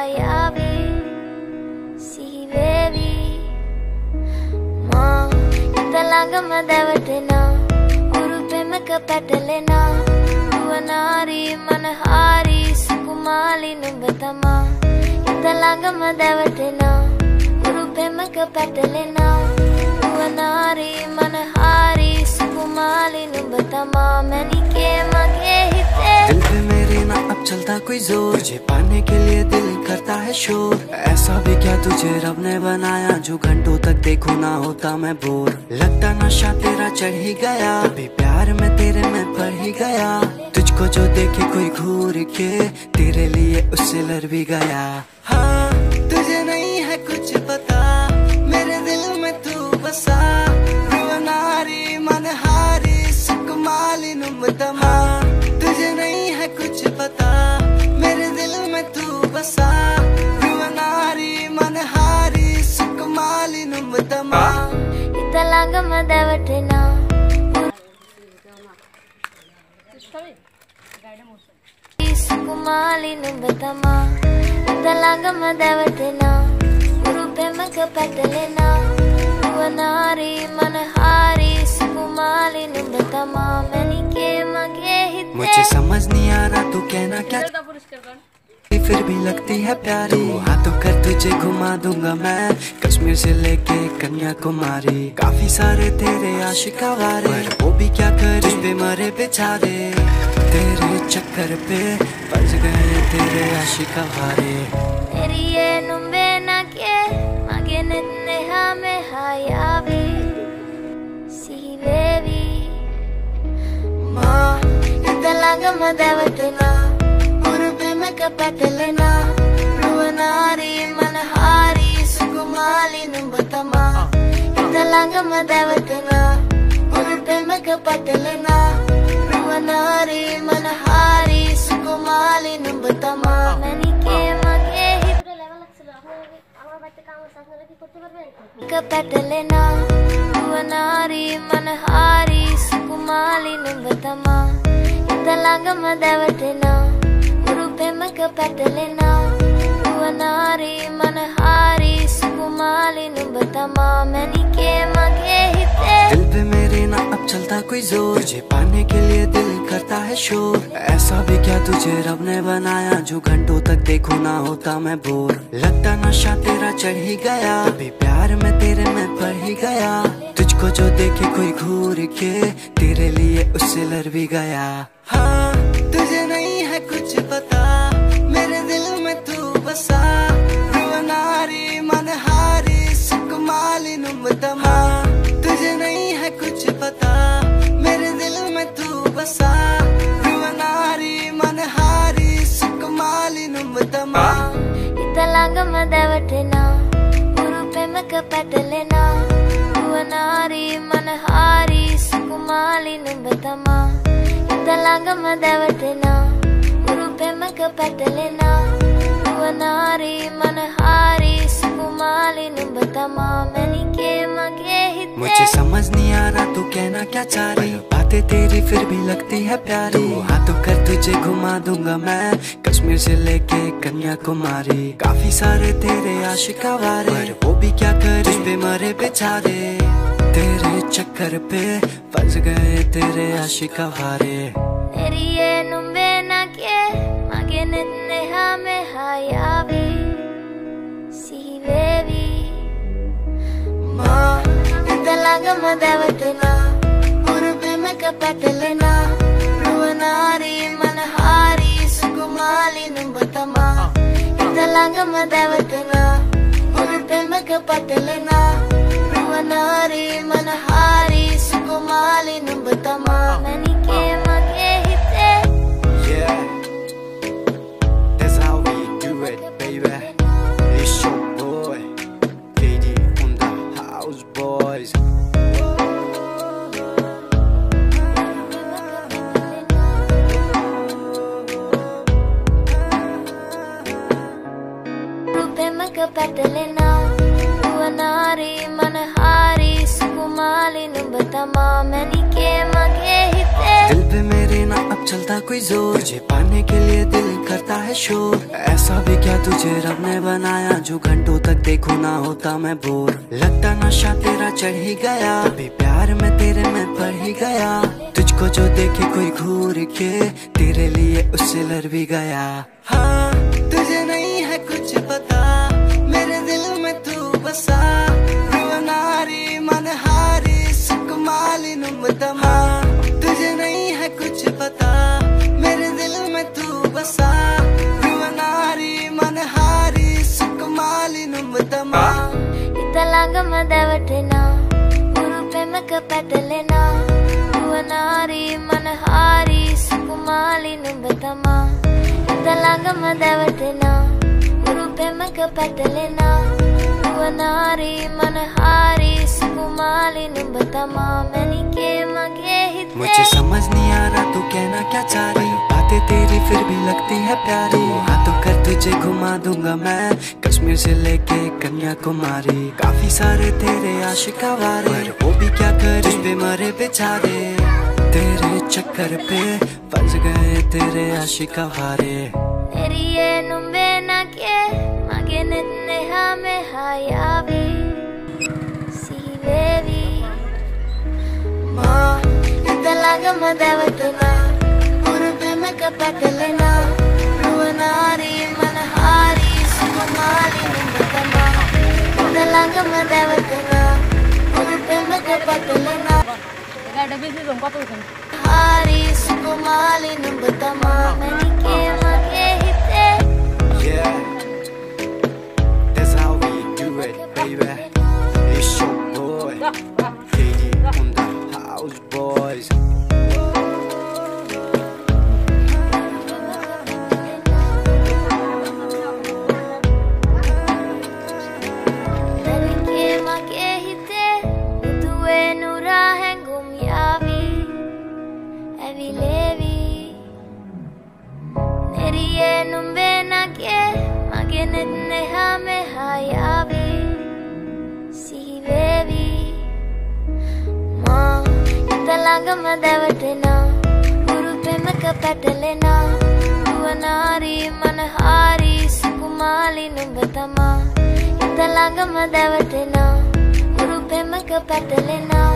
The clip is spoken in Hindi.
hayavi sihivevi ma italangama davatena urupemaka patalena duwanari manahari sukumali numbatama italangama davatena urupemaka patalena duwanari manahari सुकुमाली नुबतमा मैंने के मगे हिते दिल पे मेरे ना अब चलता कोई जोर तुझे पाने के लिए दिल करता है शोर ऐसा भी क्या तुझे रब ने बनाया जो घंटों तक देखो ना होता मैं बोर लगता नशा तेरा चढ़ ही गया अभी प्यार में तेरे में पड़ ही गया तुझको जो देखे कोई घूर के तेरे लिए उससे लड़ भी गया हाँ तुझे नहीं है कुछ पता मेरे दिल में तू बसा रुवनारी मनहारी सुकुमाली नुबतमा तुझे नहीं है कुछ पता मेरे दिल में तू बसा रुवनारी मनहारी सुकुमाली नुबतमा इतलांगमा दावटेना सुकुमाली नुबतमा इतलांगमा दावटेना urupemaka patalena duwanari manahari सुकुमाली नुबतमा मैंने के मगे हिते मुझे समझ नहीं आ रहा तू कहना क्या फिर भी लगती है प्यारी हाथों कर तुझे घुमा दूंगा मैं कश्मीर से लेके कन्याकुमारी काफी सारे तेरे आशिका वारे वो भी क्या कर तुझ पे मरे बेचारे तेरे चक्कर पे फंस गए तेरे आशिका वारे तेरी ये नुम्बे ना के मगे निन्ने हमें हायावी sihivevi ma italangama davatena urupemaka patalena ruwanari manahari sukumali numbatama italangama davatena urupemaka patalena ruwanari manahari sukumali numbatama मैंने के मगे patalena duwanari manahari sukumali numbatama italangama davatena urupemaka patalena duwanari manahari sukumali numbatama मैंने के मगे हिते दिल पे मेरे ना अब चलता कोई जोर तुझे पाने के लिए दिल करता है शोर ऐसा भी क्या तुझे रब ने बनाया जो घंटों तक देखो ना होता मैं बोर लगता नशा तेरा चढ़ ही गया अभी प्यार में तेरे में पड़ ही गया तुझको जो देखे कोई घूर के तेरे लिए उससे लड़ भी गया हाँ तुझे नहीं है कुछ पता मेरे दिल में तू बसा रुवनारी मनहारी सुकुमाली नुबतमा तुझे नहीं है कुछ पता मेरे दिल में तू बसा रुवनारी मनहारी सुकुमाली नुबतमा इतलांगमा दावटेना urupemaka patalena duwanari manahari sukumali numbatama italangama davatena urupemaka patalena duwanari manahari sukumali numbatama मैंने के मगे हिते मुझे समझ नहीं आ रहा तू कहना क्या चाह रही बातें तेरी फिर भी लगती है प्यारी हाथों कर तुझे घुमा दूंगा मैं कश्मीर से लेके कन्याकुमारी काफी सारे तेरे आशिका वारे वो भी क्या कर तुझ पे मरे बेचारे तेरे चक्कर पे फंस गए तेरे आशिका वारे तेरी ये नुम्बे ना के मगे निन्ने हमें हायावी sihivevi ma italangama davatena urupemaka patalena ruwanari manahari sukumali numbatama italangama davatena urupemaka patalena ruwanari manahari sukumali numbatama मैंने के मगे हिते Yeah, that's how we do it, baby. It's your boy, KD on the house, boys. urupemaka patalena duwanari manahari sukumali numbatama मैंने के मगे हिते दिल पे मेरे ना अब चलता कोई जोर तुझे पाने के लिए दिल करता है है शोर। ऐसा भी क्या तुझे रब ने बनाया जो घंटों तक देखो ना होता मैं बोर। लगता नशा तेरा चढ़ ही गया, अभी प्यार में तेरे मैं पड़ ही गया। तुझको जो देखे कोई घूर के तेरे लिए उससे लड़ भी गया। हाँ तुझे नहीं है कुछ पता, मेरे दिल में तू बसा। रुवनारी मनहारी सुकुमाली नुमतमा। तुझे नहीं है कुछ पता, मेरे दिल में तू बसा। रुवनारी मनहारी सुकुमाली नुमतमा। ඉතලඟම දැවටෙනා උරු පෙමක පැටලෙනා රුවනාරී මනහාරී සුකුමාලි නුඹ තමා. ඉතලඟම දැවටෙනා උරු පෙමක පැටලෙනා රුවනාරී මනහාරී සුකුමාලි නුඹ තමා. මැනිකේ මගේ හිතේ मुझे समझ नहीं आ रहा तू कहना क्या चाह रही। बातें तेरी फिर भी लगती है प्यारी। हाथों कर तुझे घुमा दूंगा मैं कश्मीर से लेके कन्याकुमारी। काफी सारे तेरे आशिक आवारे, पर वो भी क्या करे तुझ पे मरे बेचारे। तेरे चक्कर पे फंस गए तेरे आशिक आवारे। नेरिये नुम्बे नाके मगे नेत्ने हमें हायावी सीवेवी माँ। ඉතලඟම දැවටෙනා උරු පෙමක පැටලෙනා රුවනාරී මනහාරී සුකුමාලි නුඹ තමා. ඉතලඟම දැවටෙනා උරු පෙමක පැටලෙනා හාරී සුකුමාලි නුඹ තමා. මැනිකේ මගේ හිතේ Yeah, that's how we do it, baby. It's your boy, KD on the house, boys. මැනිකේ මගේ හිතේ උතුවේ නුරා හැඟුම් යාවි ඇවිලේවි. नेरिये නුඹේ නගේ මගේ නෙත්නේ හැමේ හායාවි සිහිවේවි මා. ඉතලඟම දැවටෙනා උරු පෙමක පැටලෙනා රුවනාරී මනහාරී සුකුමාලි නුඹ තමා. ඉතලඟම දැවටෙනා උරු පෙමක පැටලෙනා